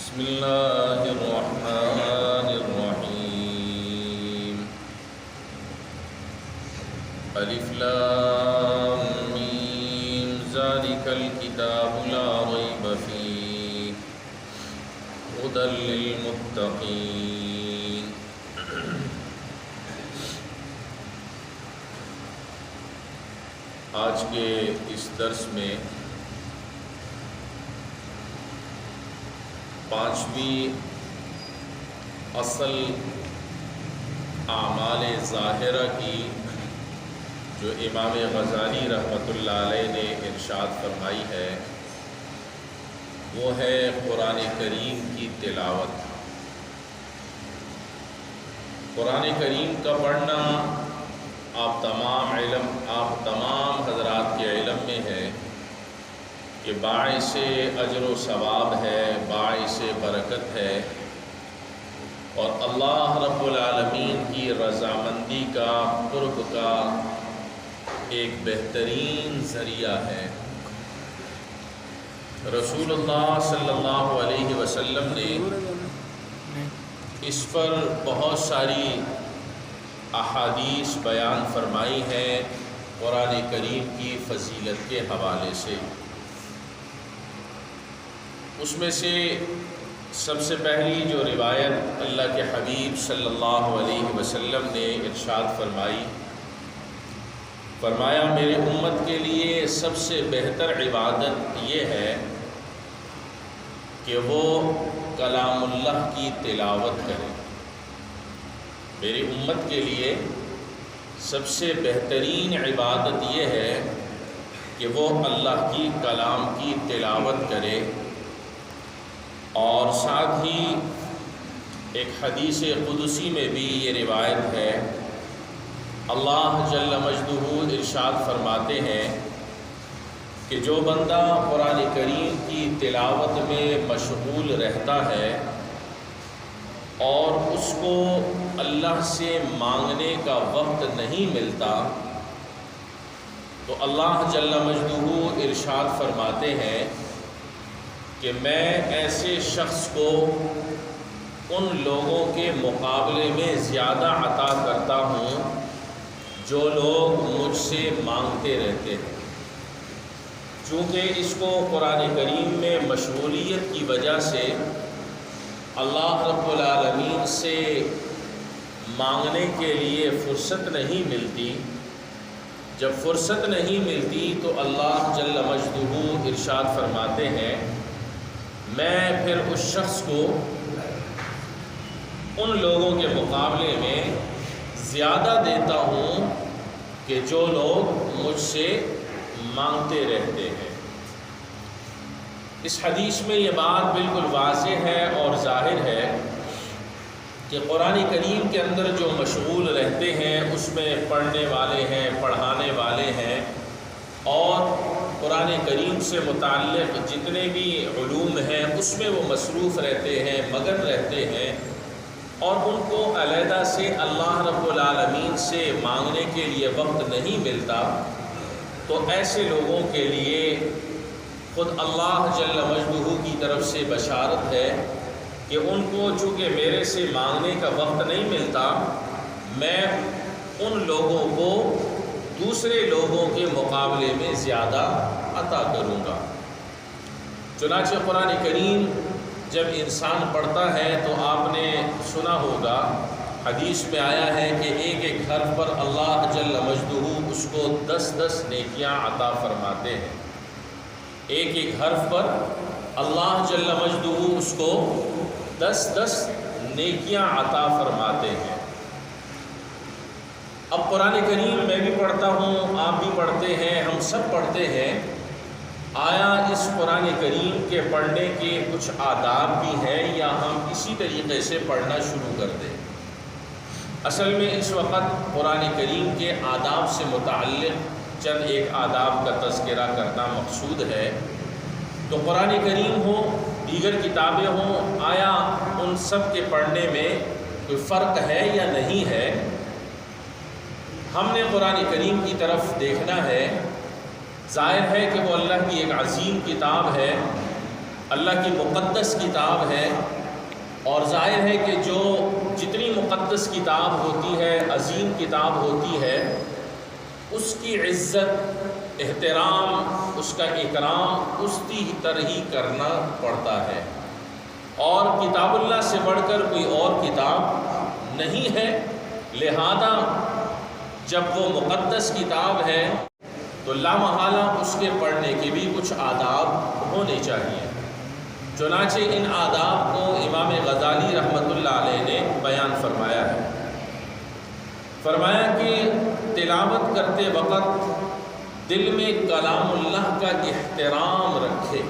بسم اللہ الرحمن الرحیم الف لام میم ذالک الکتاب لا ریب فیہ ھدی للمتقین۔ آج کے اس درس میں پانچویں اصل اعمال ظاہرہ کی جو امام غزالی رحمۃ اللہ علیہ نے ارشاد فرمائی ہے وہ ہے قرآن کریم کی تلاوت۔ قرآن کریم کا پڑھنا آپ تمام حضرات کے علم میں ہے کہ باعث اجر و ثواب ہے، باعث برکت ہے، اور اللہ رب العالمین کی رضامندی کا، قرب کا ایک بہترین ذریعہ ہے۔ رسول اللہ صلی اللہ علیہ وسلم نے اس پر بہت ساری احادیث بیان فرمائی ہیں قرآن کریم کی فضیلت کے حوالے سے۔ اس میں سے سب سے پہلی جو روایت اللہ کے حبیب صلی اللہ علیہ وسلم نے ارشاد فرمایا میرے امت کے لیے سب سے بہتر عبادت یہ ہے کہ وہ کلام اللہ کی تلاوت کرے۔ میری امت کے لیے سب سے بہترین عبادت یہ ہے کہ وہ اللہ کی کلام کی تلاوت کرے، اور ساتھ ہی ایک حدیث قدسی میں بھی یہ روایت ہے، اللہ جل مجدہ ارشاد فرماتے ہیں کہ جو بندہ قرآن کریم کی تلاوت میں مشغول رہتا ہے اور اس کو اللہ سے مانگنے کا وقت نہیں ملتا، تو اللہ جل مجدہ ارشاد فرماتے ہیں کہ میں ایسے شخص کو ان لوگوں کے مقابلے میں زیادہ عطا کرتا ہوں جو لوگ مجھ سے مانگتے رہتے ہیں۔ چونکہ اس کو قرآن کریم میں مشغولیت کی وجہ سے اللہ رب العالمین سے مانگنے کے لیے فرصت نہیں ملتی۔ جب فرصت نہیں ملتی تو اللہ جل مجدہ ارشاد فرماتے ہیں میں پھر اس شخص کو ان لوگوں کے مقابلے میں زیادہ دیتا ہوں کہ جو لوگ مجھ سے مانگتے رہتے ہیں۔ اس حدیث میں یہ بات بالکل واضح ہے اور ظاہر ہے کہ قرآن کریم کے اندر جو مشغول رہتے ہیں اس میں پڑھنے والے ہیں، پڑھانے والے ہیں، اور قرآن کریم سے متعلق جتنے بھی علوم ہیں اس میں وہ مصروف رہتے ہیں، مگن رہتے ہیں، اور ان کو علیحدہ سے اللہ رب العالمین سے مانگنے کے لیے وقت نہیں ملتا، تو ایسے لوگوں کے لیے خود اللہ جل مجدہ کی طرف سے بشارت ہے کہ ان کو چونکہ میرے سے مانگنے کا وقت نہیں ملتا، میں ان لوگوں کو دوسرے لوگوں کے مقابلے میں زیادہ عطا کروں گا۔ چنانچہ قرآن کریم جب انسان پڑھتا ہے تو آپ نے سنا ہوگا، حدیث میں آیا ہے کہ ایک ایک حرف پر اللہ جل مجدہ اس کو 10 نیکیاں عطا فرماتے ہیں۔ ایک ایک حرف پر اللہ جل مجدہ اس کو 10 نیکیاں عطا فرماتے ہیں۔ اب قرآن کریم میں بھی پڑھتا ہوں، آپ بھی پڑھتے ہیں، ہم سب پڑھتے ہیں، آیا اس قرآن کریم کے پڑھنے کے کچھ آداب بھی ہیں یا ہم اسی طریقے سے پڑھنا شروع کر دیں؟ اصل میں اس وقت قرآن کریم کے آداب سے متعلق چند ایک آداب کا تذکرہ کرنا مقصود ہے۔ تو قرآن کریم ہو، دیگر کتابیں ہوں، آیا ان سب کے پڑھنے میں کوئی فرق ہے یا نہیں ہے؟ ہم نے قرآن کریم کی طرف دیکھنا ہے۔ ظاہر ہے کہ وہ اللہ کی ایک عظیم کتاب ہے، اللہ کی مقدس کتاب ہے، اور ظاہر ہے کہ جو جتنی مقدس کتاب ہوتی ہے، عظیم کتاب ہوتی ہے، اس کی عزت، احترام، اس کا اکرام اس کی طرح ہی کرنا پڑتا ہے، اور کتاب اللہ سے بڑھ کر کوئی اور کتاب نہیں ہے۔ لہذا جب وہ مقدس کتاب ہے تو لامحالہ اس کے پڑھنے کے بھی کچھ آداب ہونے چاہیے۔ چنانچہ ان آداب کو امام غزالی رحمۃ اللہ علیہ نے بیان فرمایا ہے۔ فرمایا کہ تلاوت کرتے وقت دل میں کلام اللہ کا احترام رکھے۔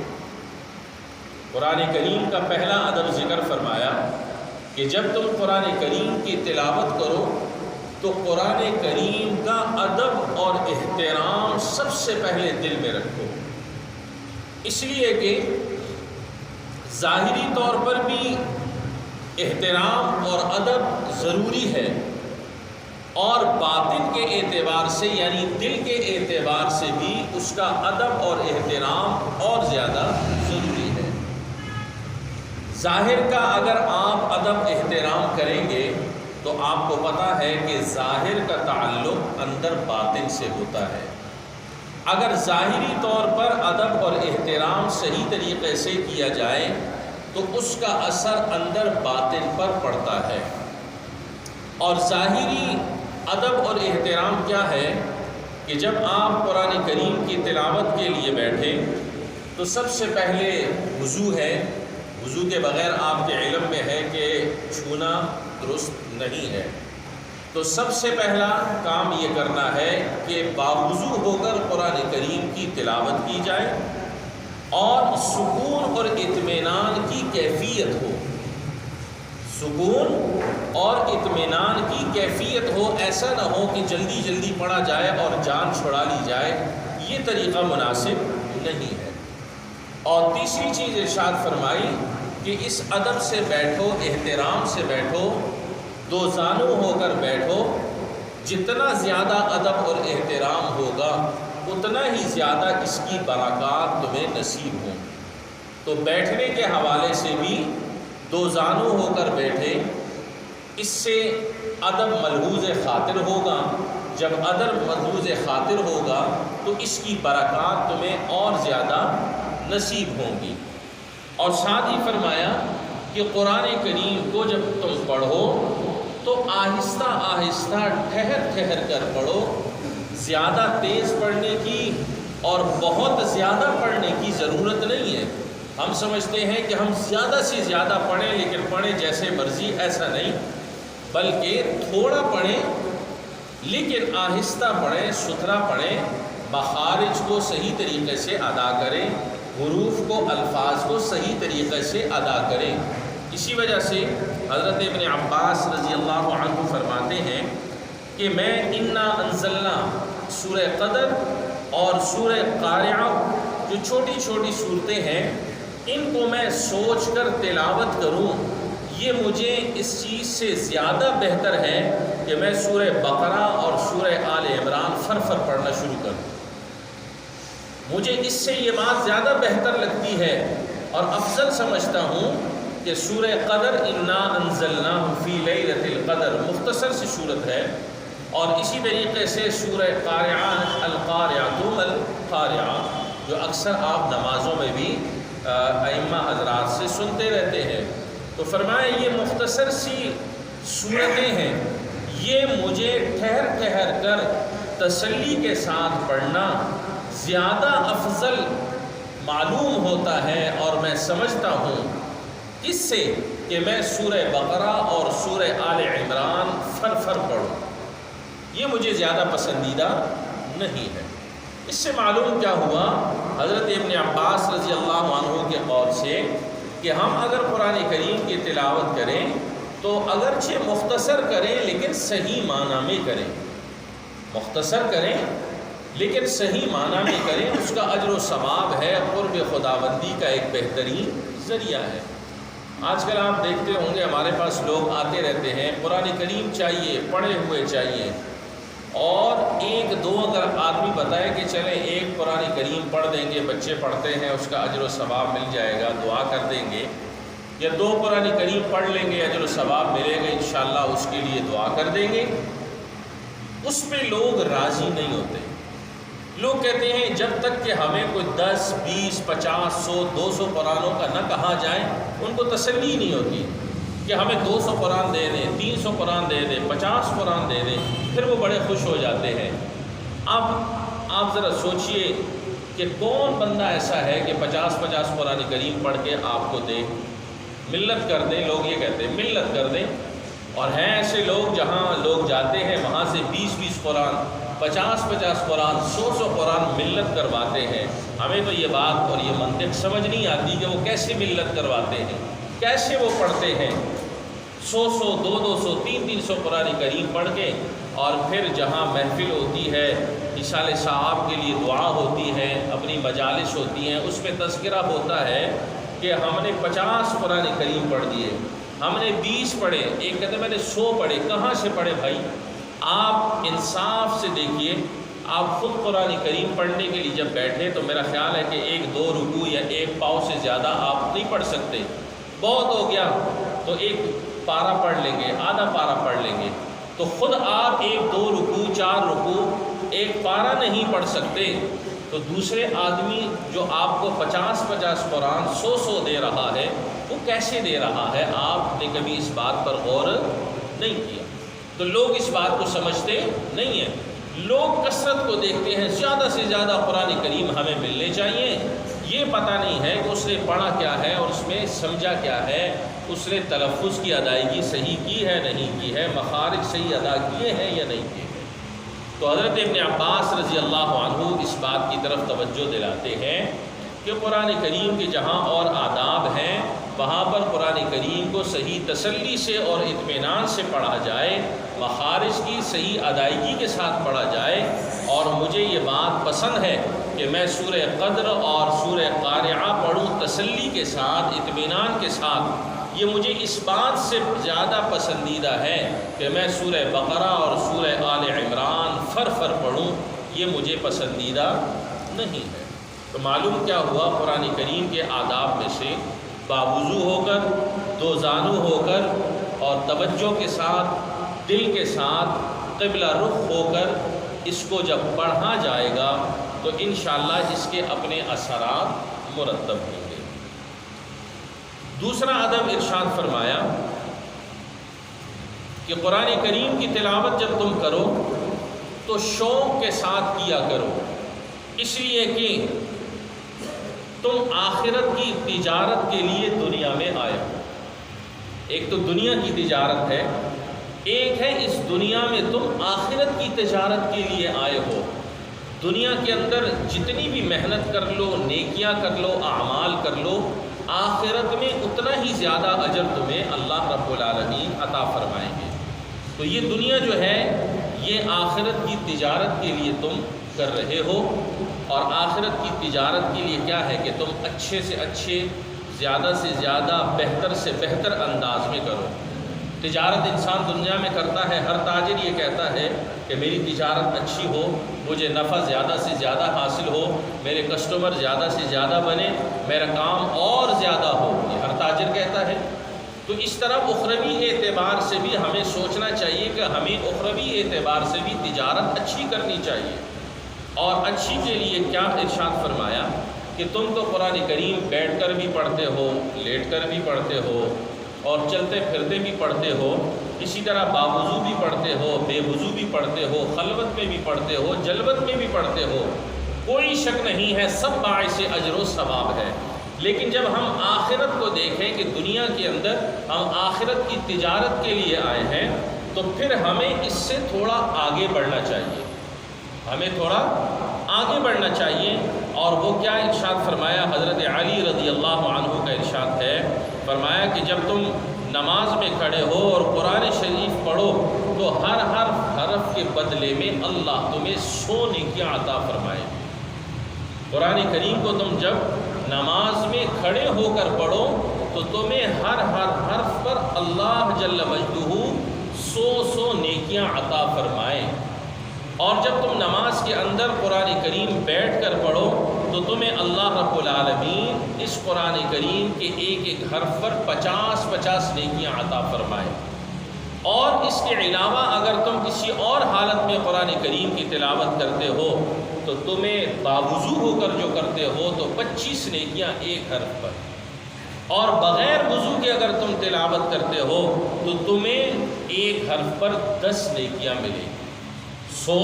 قرآن کریم کا پہلا ادب ذکر فرمایا کہ جب تم قرآن کریم کی تلاوت کرو تو قرآن کریم کا ادب اور احترام سب سے پہلے دل میں رکھو، اس لیے کہ ظاہری طور پر بھی احترام اور ادب ضروری ہے، اور باطن کے اعتبار سے یعنی دل کے اعتبار سے بھی اس کا ادب اور احترام اور زیادہ ضروری ہے۔ ظاہر کا اگر آپ ادب احترام کریں گے تو آپ کو پتہ ہے کہ ظاہر کا تعلق اندر باطن سے ہوتا ہے۔ اگر ظاہری طور پر ادب اور احترام صحیح طریقے سے کیا جائے تو اس کا اثر اندر باطن پر پڑتا ہے۔ اور ظاہری ادب اور احترام کیا ہے کہ جب آپ قرآن کریم کی تلاوت کے لیے بیٹھے تو سب سے پہلے وضو ہے۔ وضو کے بغیر آپ کے علم میں ہے کہ چھونا درست نہیں ہے، تو سب سے پہلا کام یہ کرنا ہے کہ باوضو ہو کر قرآن کریم کی تلاوت کی جائے اور سکون اور اطمینان کی کیفیت ہو۔ سکون اور اطمینان کی کیفیت ہو، ایسا نہ ہو کہ جلدی جلدی پڑھا جائے اور جان چھڑا لی جائے، یہ طریقہ مناسب نہیں ہے۔ اور تیسری چیز ارشاد فرمائی کہ اس ادب سے بیٹھو، احترام سے بیٹھو، دو زانو ہو کر بیٹھو۔ جتنا زیادہ ادب اور احترام ہوگا اتنا ہی زیادہ اس کی برکات تمہیں نصیب ہوں۔ تو بیٹھنے کے حوالے سے بھی دو زانو ہو کر بیٹھے، اس سے ادب ملحوظ خاطر ہوگا۔ جب ادب ملحوظ خاطر ہوگا تو اس کی برکات تمہیں اور زیادہ نصیب ہوں گی۔ اور ساتھ ہی فرمایا کہ قرآن کریم کو جب تم پڑھو تو آہستہ آہستہ ٹھہر ٹھہر کر پڑھو، زیادہ تیز پڑھنے کی اور بہت زیادہ پڑھنے کی ضرورت نہیں ہے۔ ہم سمجھتے ہیں کہ ہم زیادہ سے زیادہ پڑھیں، لیکن پڑھیں جیسے مرضی، ایسا نہیں، بلکہ تھوڑا پڑھیں لیکن آہستہ پڑھیں، ستھرا پڑھیں، مخارج کو صحیح طریقے سے ادا کریں، حروف کو، الفاظ کو صحیح طریقے سے ادا کریں۔ اسی وجہ سے حضرت ابن عباس رضی اللہ عنہ فرماتے ہیں کہ میں انا انزلنا، سورہ قدر اور سورہ قارعہ، جو چھوٹی چھوٹی صورتیں ہیں، ان کو میں سوچ کر تلاوت کروں، یہ مجھے اس چیز سے زیادہ بہتر ہے کہ میں سورہ بقرہ اور سورہ آل عمران فر پڑھنا شروع کروں۔ مجھے اس سے یہ بات زیادہ بہتر لگتی ہے اور افضل سمجھتا ہوں کہ سورہ قدر انا انزلناہ فی لیلۃ القدر مختصر سی صورت ہے، اور اسی طریقے سے سورہ قارعہ القارعۃ القارعہ، جو اکثر آپ نمازوں میں بھی ائمہ حضرات سے سنتے رہتے ہیں۔ تو فرمایا یہ مختصر سی صورتیں ہیں، یہ مجھے ٹھہر ٹھہر کر تسلی کے ساتھ پڑھنا زیادہ افضل معلوم ہوتا ہے، اور میں سمجھتا ہوں اس سے کہ میں سورہ بقرہ اور سورہ آل عمران فر پڑھوں، یہ مجھے زیادہ پسندیدہ نہیں ہے۔ اس سے معلوم کیا ہوا حضرت ابن عباس رضی اللہ عنہ کے قول سے کہ ہم اگر قرآن کریم کی تلاوت کریں تو اگرچہ مختصر کریں لیکن صحیح معنی میں کریں، مختصر کریں لیکن صحیح معنی میں کریں، اس کا اجر و ثواب ہے، قرب خداوندی کا ایک بہترین ذریعہ ہے۔ آج کل آپ دیکھتے ہوں گے ہمارے پاس لوگ آتے رہتے ہیں، قرآن کریم چاہیے، پڑھے ہوئے چاہیے، اور ایک دو اگر آدمی بتائے کہ چلیں ایک قرآن کریم پڑھ دیں گے، بچے پڑھتے ہیں اس کا اجر و ثواب مل جائے گا، دعا کر دیں گے، یا دو قرآن کریم پڑھ لیں گے اجر و ثواب ملے گا انشاءاللہ، اس کے لیے دعا کر دیں گے، اس پہ لوگ راضی نہیں ہوتے۔ لوگ کہتے ہیں جب تک کہ ہمیں کوئی 10 20 50 100 200 قرآنوں کا نہ کہا جائے، ان کو تسلی نہیں ہوتی کہ ہمیں 200 قرآن دے دیں، 300 قرآن دے دیں، 50 قرآن دے دیں، پھر وہ بڑے خوش ہو جاتے ہیں۔ اب آپ ذرا سوچئے کہ کون بندہ ایسا ہے کہ 50 قرآن کریم پڑھ کے آپ کو دے، ملت کر دیں، لوگ یہ کہتے ہیں ملت کر دیں۔ اور ہیں ایسے لوگ جہاں لوگ جاتے ہیں وہاں سے 20 قرآن، 50 قرآن، 100 قرآن ملت کرواتے ہیں۔ ہمیں تو یہ بات اور یہ منطق سمجھ نہیں آتی کہ وہ کیسے ملت کرواتے ہیں، کیسے وہ پڑھتے ہیں 100 200 300 قرآن کریم پڑھ کے، اور پھر جہاں محفل ہوتی ہے، اصال صاحب کے لیے دعا ہوتی ہے، اپنی مجالس ہوتی ہیں، اس میں تذکرہ ہوتا ہے کہ ہم نے 50 قرآن کریم پڑھ دیے، ہم نے 20 پڑھے، ایک کہتے ہیں میں نے 100 پڑھے۔ کہاں سے پڑھے بھائی؟ آپ انصاف سے دیکھیے، آپ خود قرآن کریم پڑھنے کے لیے جب بیٹھے تو میرا خیال ہے کہ 1 2 رکوع یا 1 پاؤں سے زیادہ آپ نہیں پڑھ سکتے، بہت ہو گیا تو 1 پارہ پڑھ لیں گے، آدھا پارہ پڑھ لیں گے، تو خود آپ 1 2 رکوع 4 رکوع 1 پارہ نہیں پڑھ سکتے، تو دوسرے آدمی جو آپ کو 50 قرآن 100 دے رہا ہے، وہ کیسے دے رہا ہے؟ آپ نے کبھی اس بات پر غور نہیں کیا۔ تو لوگ اس بات کو سمجھتے نہیں ہیں، لوگ کثرت کو دیکھتے ہیں، زیادہ سے زیادہ قرآن کریم ہمیں ملنے چاہیے، یہ پتہ نہیں ہے کہ اس نے پڑھا کیا ہے اور اس میں سمجھا کیا ہے، اس نے تلفظ کی ادائیگی صحیح کی ہے نہیں کی ہے، مخارج صحیح ادا کیے ہیں یا نہیں کیے ہیں۔ تو حضرت ابن عباس رضی اللہ عنہ اس بات کی طرف توجہ دلاتے ہیں کہ قرآن کریم کے جہاں اور آداب ہیں وہاں پر قرآن کریم کو صحیح تسلی سے اور اطمینان سے پڑھا جائے، مخارج کی صحیح ادائیگی کے ساتھ پڑھا جائے۔ اور مجھے یہ بات پسند ہے کہ میں سورہ قدر اور سورہ قارعہ پڑھوں تسلی کے ساتھ، اطمینان کے ساتھ۔ یہ مجھے اس بات سے زیادہ پسندیدہ ہے کہ میں سورہ بقرہ اور سورہ آل عمران فر پڑھوں، یہ مجھے پسندیدہ نہیں ہے۔ تو معلوم کیا ہوا؟ قرآن کریم کے آداب میں سے باوضو ہو کر، دو زانو ہو کر، اور توجہ کے ساتھ، دل کے ساتھ، قبلہ رخ ہو کر اس کو جب پڑھا جائے گا تو انشاءاللہ اس کے اپنے اثرات مرتب ہوں گے۔ دوسرا ادب ارشاد فرمایا کہ قرآن کریم کی تلاوت جب تم کرو تو شوق کے ساتھ کیا کرو، اس لیے کہ تم آخرت کی تجارت کے لیے دنیا میں آئے ہو۔ ایک تو دنیا کی تجارت ہے، ایک ہے اس دنیا میں تم آخرت کی تجارت کے لیے آئے ہو۔ دنیا کے اندر جتنی بھی محنت کر لو، نیکیاں کر لو، اعمال کر لو، آخرت میں اتنا ہی زیادہ اجر تمہیں اللہ رب العالمین عطا فرمائیں گے۔ تو یہ دنیا جو ہے یہ آخرت کی تجارت کے لیے تم کر رہے ہو، اور آخرت کی تجارت کے لیے کیا ہے کہ تم اچھے سے اچھے، زیادہ سے زیادہ، بہتر سے بہتر انداز میں کرو۔ تجارت انسان دنیا میں کرتا ہے، ہر تاجر یہ کہتا ہے کہ میری تجارت اچھی ہو، مجھے نفع زیادہ سے زیادہ حاصل ہو، میرے کسٹمر زیادہ سے زیادہ بنے، میرا کام اور زیادہ ہو، یہ ہر تاجر کہتا ہے۔ تو اس طرح اخروی اعتبار سے بھی ہمیں سوچنا چاہیے کہ ہمیں اخروی اعتبار سے بھی تجارت اچھی کرنی چاہیے۔ اور اچھی کے لیے کیا ارشاد فرمایا کہ تم تو قرآن کریم بیٹھ کر بھی پڑھتے ہو، لیٹ کر بھی پڑھتے ہو، اور چلتے پھرتے بھی پڑھتے ہو، اسی طرح باوضو بھی پڑھتے ہو، بے وضو بھی پڑھتے ہو، خلوت میں بھی پڑھتے ہو، جلوت میں بھی پڑھتے ہو، کوئی شک نہیں ہے سب باعث اجر و ثواب ہے۔ لیکن جب ہم آخرت کو دیکھیں کہ دنیا کے اندر ہم آخرت کی تجارت کے لیے آئے ہیں، تو پھر ہمیں اس سے تھوڑا آگے بڑھنا چاہیے، ہمیں تھوڑا آگے بڑھنا چاہیے۔ اور وہ کیا ارشاد فرمایا؟ حضرت علی رضی اللہ عنہ کا ارشاد ہے، فرمایا کہ جب تم نماز میں کھڑے ہو اور قرآن شریف پڑھو تو ہر حرف کے بدلے میں اللہ تمہیں 100 نیکیاں عطا فرمائے۔ قرآن کریم کو تم جب نماز میں کھڑے ہو کر پڑھو تو تمہیں ہر حرف پر اللہ جل مجدہ 100 نیکیاں عطا فرمائے۔ اور جب تم نماز کے اندر قرآن کریم بیٹھ کر پڑھو تو تمہیں اللہ رب العالمین اس قرآن کریم کے ایک ایک حرف پر 50 نیکیاں عطا فرمائے۔ اور اس کے علاوہ اگر تم کسی اور حالت میں قرآن کریم کی تلاوت کرتے ہو تو تمہیں باوضو ہو کر جو کرتے ہو تو 25 نیکیاں ایک حرف پر، اور بغیر وضو کے اگر تم تلاوت کرتے ہو تو تمہیں ایک حرف پر 10 نیکیاں ملیں۔ 100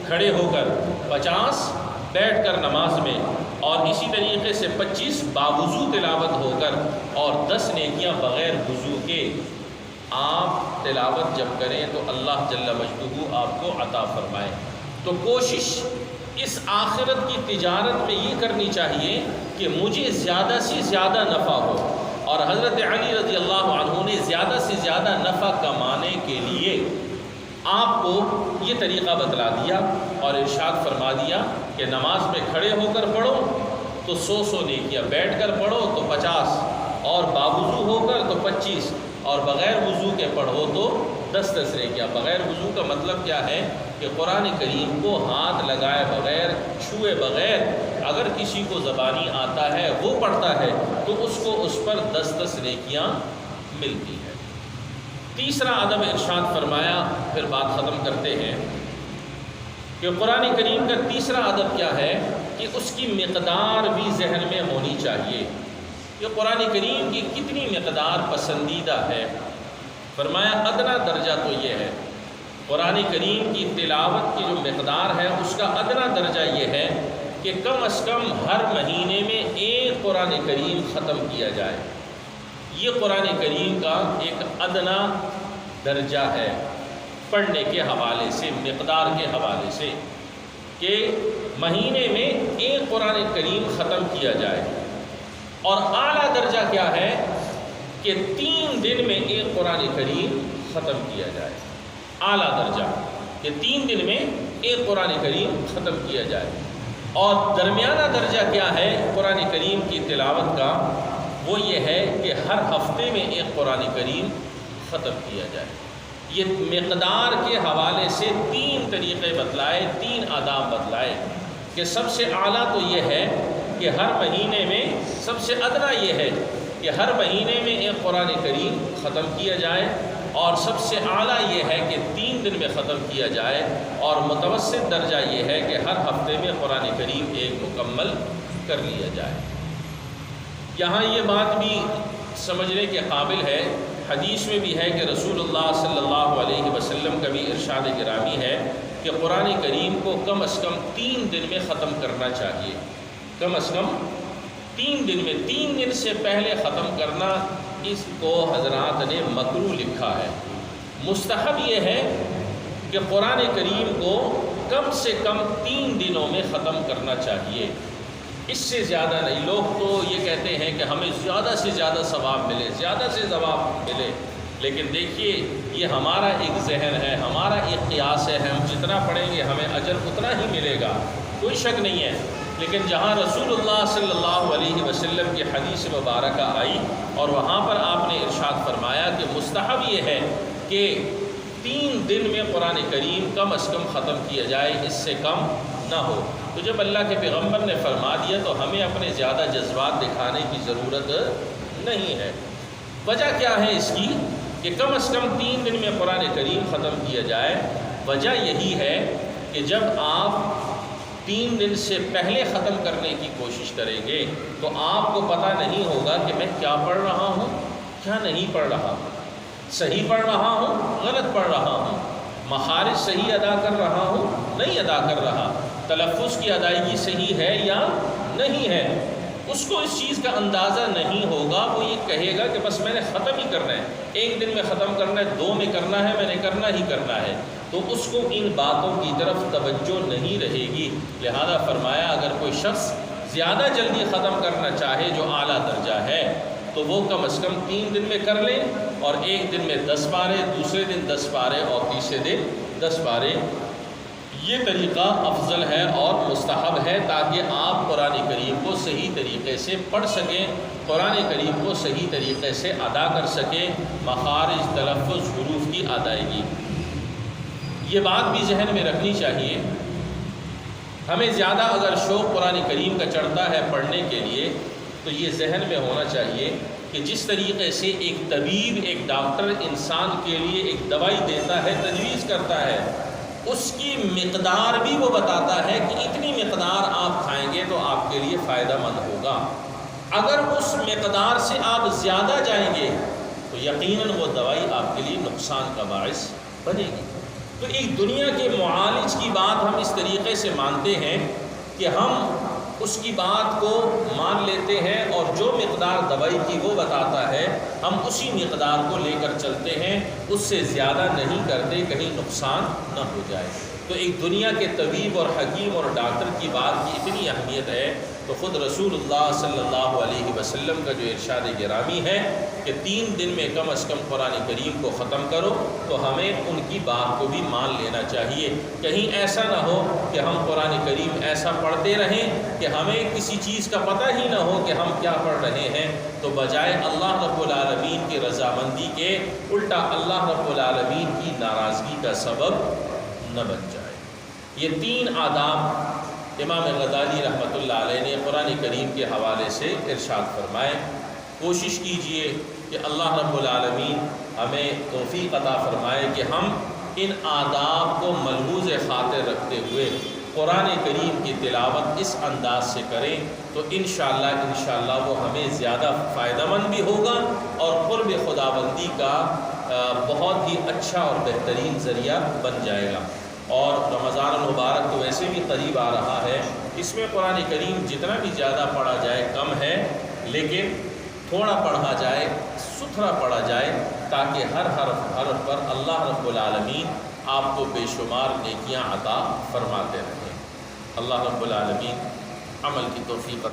کھڑے ہو کر، 50 بیٹھ کر نماز میں، اور اسی طریقے سے 25 باوضو تلاوت ہو کر، اور 10 نیکیاں بغیر وضو کے آپ تلاوت جب کریں تو اللہ جل مجدہ آپ کو عطا فرمائے۔ تو کوشش اس آخرت کی تجارت میں یہ کرنی چاہیے کہ مجھے زیادہ سے زیادہ نفع ہو، اور حضرت علی رضی اللہ عنہ نے زیادہ سے زیادہ نفع کمانے کے لیے آپ کو یہ طریقہ بتلا دیا اور ارشاد فرما دیا کہ نماز میں کھڑے ہو کر پڑھو تو 100 نیکیاں، بیٹھ کر پڑھو تو 50، اور باوضو ہو کر تو 25، اور بغیر وضو کے پڑھو تو 10 نیکیاں۔ بغیر وضو کا مطلب کیا ہے کہ قرآن کریم کو ہاتھ لگائے بغیر، چھوئے بغیر اگر کسی کو زبانی آتا ہے وہ پڑھتا ہے تو اس کو اس پر 10 نیکیاں ملتی ہے۔ تیسرا ادب ارشاد فرمایا، پھر بات ختم کرتے ہیں کہ قرآن کریم کا تیسرا ادب کیا ہے کہ اس کی مقدار بھی ذہن میں ہونی چاہیے کہ قرآن کریم کی کتنی مقدار پسندیدہ ہے۔ فرمایا ادنا درجہ تو یہ ہے، قرآن کریم کی تلاوت کی جو مقدار ہے اس کا ادنا درجہ یہ ہے کہ کم از کم ہر مہینے میں ایک قرآن کریم ختم کیا جائے۔ یہ قرآن کریم کا ایک ادنا درجہ ہے پڑھنے کے حوالے سے، مقدار کے حوالے سے، کہ مہینے میں ایک قرآن کریم ختم کیا جائے۔ اور اعلیٰ درجہ کیا ہے کہ 3 دن میں ایک قرآن کریم ختم کیا جائے۔ اعلیٰ درجہ کہ 3 دن میں ایک قرآن کریم ختم کیا جائے۔ اور درمیانہ درجہ کیا ہے قرآن کریم کی تلاوت کا، وہ یہ ہے کہ ہر ہفتے میں ایک قرآن کریم ختم کیا جائے۔ یہ مقدار کے حوالے سے 3 طریقے بتلائے، 3 آداب بتلائے کہ سب سے اعلیٰ تو یہ ہے کہ ہر مہینے میں، سب سے ادنا یہ ہے کہ ہر مہینے میں ایک قرآن کریم ختم کیا جائے، اور سب سے اعلیٰ یہ ہے کہ 3 دن میں ختم کیا جائے، اور متوسط درجہ یہ ہے کہ ہر ہفتے میں قرآن کریم ایک مکمل کر لیا جائے۔ یہاں یہ بات بھی سمجھنے کے قابل ہے، حدیث میں بھی ہے کہ رسول اللہ صلی اللہ علیہ وسلم کا بھی ارشاد گرامی ہے کہ قرآن کریم کو کم از کم 3 دن میں ختم کرنا چاہیے، کم از کم 3 دن میں۔ 3 دن سے پہلے ختم کرنا اس کو حضرات نے مکروہ لکھا ہے۔ مستحب یہ ہے کہ قرآن کریم کو کم سے کم 3 دنوں میں ختم کرنا چاہیے، اس سے زیادہ نہیں۔ لوگ تو یہ کہتے ہیں کہ ہمیں زیادہ سے زیادہ ثواب ملے، زیادہ سے ثواب ملے، لیکن دیکھیے یہ ہمارا ایک ذہن ہے، ہمارا ایک قیاس ہے، ہم جتنا پڑھیں گے ہمیں اجر اتنا ہی ملے گا، کوئی شک نہیں ہے۔ لیکن جہاں رسول اللہ صلی اللہ علیہ وسلم کی حدیث مبارکہ آئی اور وہاں پر آپ نے ارشاد فرمایا کہ مستحب یہ ہے کہ 3 دن میں قرآن کریم کم از کم ختم کیا جائے، اس سے کم نہ ہو۔ تو جب اللہ کے پیغمبر نے فرما دیا تو ہمیں اپنے زیادہ جذبات دکھانے کی ضرورت نہیں ہے۔ وجہ کیا ہے اس کی کہ کم از کم 3 دن میں قرآن کریم ختم کیا جائے؟ وجہ یہی ہے کہ جب آپ 3 دن سے پہلے ختم کرنے کی کوشش کریں گے تو آپ کو پتہ نہیں ہوگا کہ میں کیا پڑھ رہا ہوں، کیا نہیں پڑھ رہا ہوں، صحیح پڑھ رہا ہوں، غلط پڑھ رہا ہوں، مخارج صحیح ادا کر رہا ہوں، نہیں ادا کر رہا، تلفظ کی ادائیگی صحیح ہے یا نہیں ہے۔ اس کو اس چیز کا اندازہ نہیں ہوگا، وہ یہ کہے گا کہ بس میں نے ختم ہی کرنا ہے، 1 دن میں ختم کرنا ہے، 2 میں کرنا ہے، میں نے کرنا ہی کرنا ہے، تو اس کو ان باتوں کی طرف توجہ نہیں رہے گی۔ لہذا فرمایا اگر کوئی شخص زیادہ جلدی ختم کرنا چاہے جو اعلیٰ درجہ ہے تو وہ کم از کم 3 دن میں کر لیں، اور 1 دن میں 10 پارے، دوسرے دن 10 پارے، اور تیسرے دن 10 پارے۔ یہ طریقہ افضل ہے اور مستحب ہے تاکہ آپ قرآن کریم کو صحیح طریقے سے پڑھ سکیں، قرآن کریم کو صحیح طریقے سے ادا کر سکیں، مخارج، تلفظ، حروف کی ادائیگی۔ یہ بات بھی ذہن میں رکھنی چاہیے، ہمیں زیادہ اگر شوق قرآن کریم کا چڑھتا ہے پڑھنے کے لیے تو یہ ذہن میں ہونا چاہیے کہ جس طریقے سے ایک طبیب، ایک ڈاکٹر انسان کے لیے ایک دوائی دیتا ہے، تجویز کرتا ہے، اس کی مقدار بھی وہ بتاتا ہے کہ اتنی مقدار آپ کھائیں گے تو آپ کے لیے فائدہ مند ہوگا۔ اگر اس مقدار سے آپ زیادہ جائیں گے تو یقیناً وہ دوائی آپ کے لیے نقصان کا باعث بنے گی۔ تو ایک دنیا کے معالج کی بات ہم اس طریقے سے مانتے ہیں کہ ہم اس کی بات کو مان لیتے ہیں اور جو مقدار دوائی کی وہ بتاتا ہے ہم اسی مقدار کو لے کر چلتے ہیں، اس سے زیادہ نہیں کرتے کہیں نقصان نہ ہو جائے۔ تو ایک دنیا کے طبیب اور حکیم اور ڈاکٹر کی بات کی اتنی اہمیت ہے تو خود رسول اللہ صلی اللہ علیہ وسلم کا جو ارشاد گرامی ہے کہ 3 دن میں کم از کم قرآن کریم کو ختم کرو، تو ہمیں ان کی بات کو بھی مان لینا چاہیے۔ کہیں ایسا نہ ہو کہ ہم قرآن کریم ایسا پڑھتے رہیں کہ ہمیں کسی چیز کا پتہ ہی نہ ہو کہ ہم کیا پڑھ رہے ہیں، تو بجائے اللہ رب العالمین کی رضامندی کے الٹا اللہ رب العالمین کی ناراضگی کا سبب نہ بن جائے۔ یہ 3 آداب امام غزالی رحمۃ اللہ علیہ نے قرآن کریم کے حوالے سے ارشاد فرمائے۔ کوشش کیجئے کہ اللہ رب العالمین ہمیں توفیق عطا فرمائے کہ ہم ان آداب کو ملحوظ خاطر رکھتے ہوئے قرآن کریم کی تلاوت اس انداز سے کریں تو انشاءاللہ وہ ہمیں زیادہ فائدہ مند بھی ہوگا اور قرب خداوندی کا بہت ہی اچھا اور بہترین ذریعہ بن جائے گا۔ اور رمضان المبارک تو ویسے بھی قریب آ رہا ہے، اس میں قرآن کریم جتنا بھی زیادہ پڑھا جائے کم ہے، لیکن تھوڑا پڑھا جائے، ستھرا پڑھا جائے، تاکہ ہر حرف پر اللہ رب العالمین آپ کو بے شمار نیکیاں عطا فرماتے رہیں۔ اللہ رب العالمین عمل کی توفیق